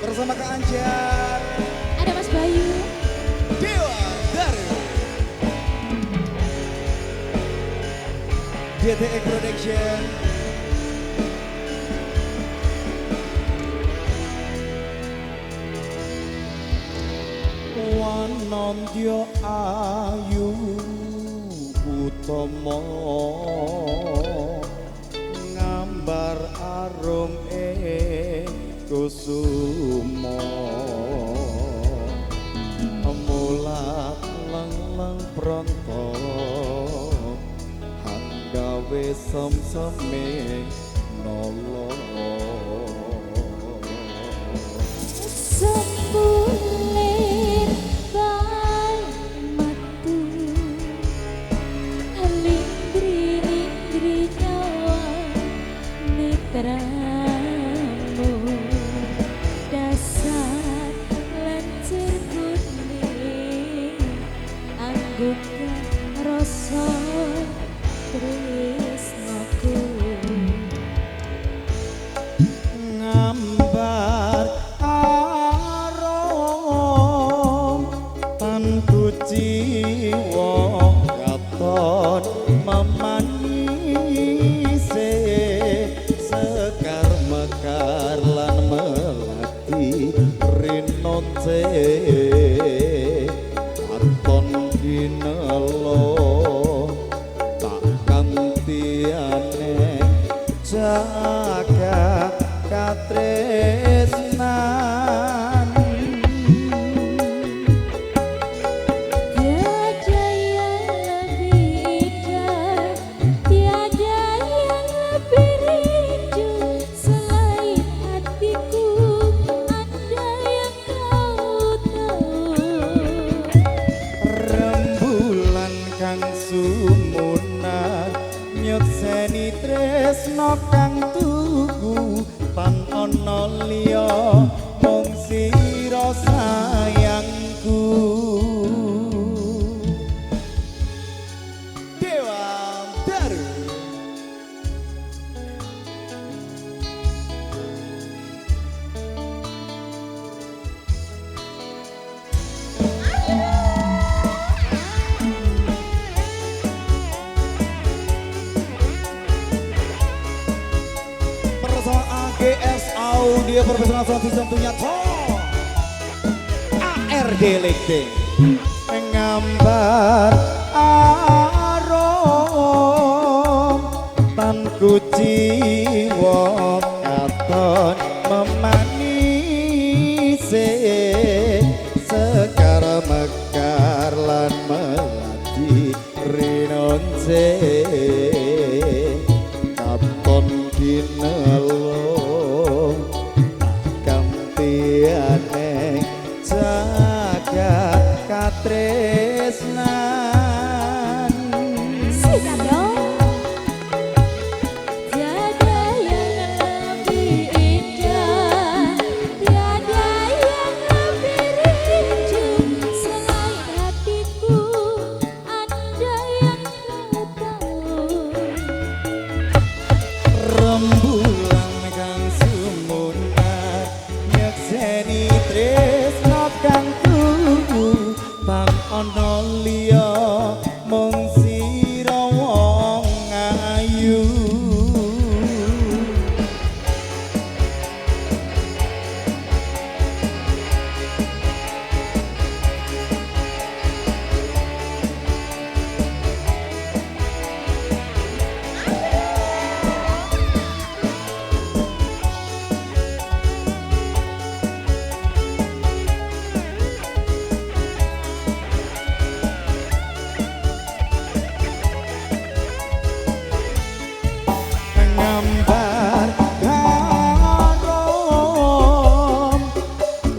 bersama Kak Anjar. Ada Mas Bayu. Dewa Daru. DTE Production. Wanandya ayu utama ngambar arum kusuma mulat leng-leng pronto hanggawe sem-seme nolo Sembulir bay matu Lindri-lindri nyawa netramu Dasar lancur kuning Anggukan rasa tresnaku ngambar arom tanku jiwa katon memanise sekar mekar lan melati rinonce katon dinelo tak gantiane jaga katresnan Tiada yang lebih indah Tiada yang lebih rindu Selain hatiku Ada yang kau tahu rembulan kang sumunar nyokseni tresno kang tugu tan ana liya mung sira sayangku Dewa Daru bersama AGS Audio Profesional Sound System Tunyato ARD Lekting menggambar arom tanku jiwa katon memanise sekar mekar lan melati rinonce katon dinelo gantiane jaga katresnan Sikat dong Tiada yang lebih indah Tiada yang lebih rindu Selain hatiku Ada yang kau tahu rembulan kang sumunar nyekseni tresno kang tugu tan ana liya mung sira wong ayu menggambar harom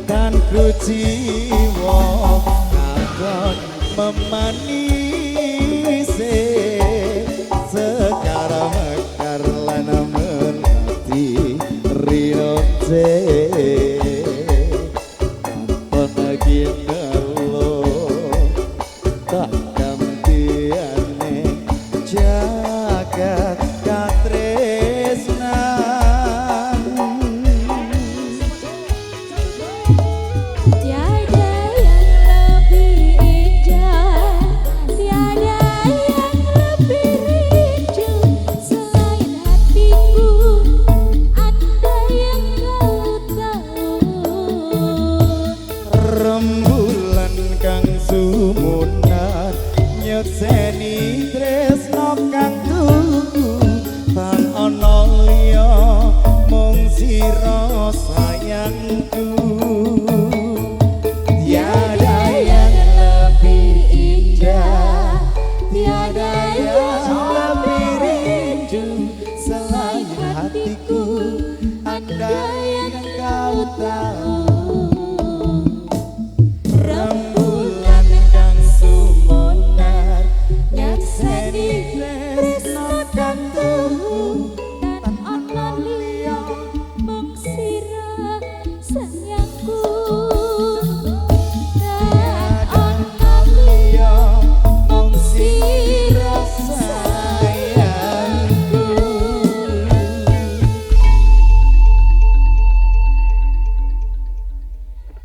dan kuciwa katon memanise sekar mekar lan melati rinonce katon lagi nelo tak gantiane jaga katresnan sayangku. Tiada yang lebih indah, tiada yang lebih rindu selain hatiku. Andai yang kau tahu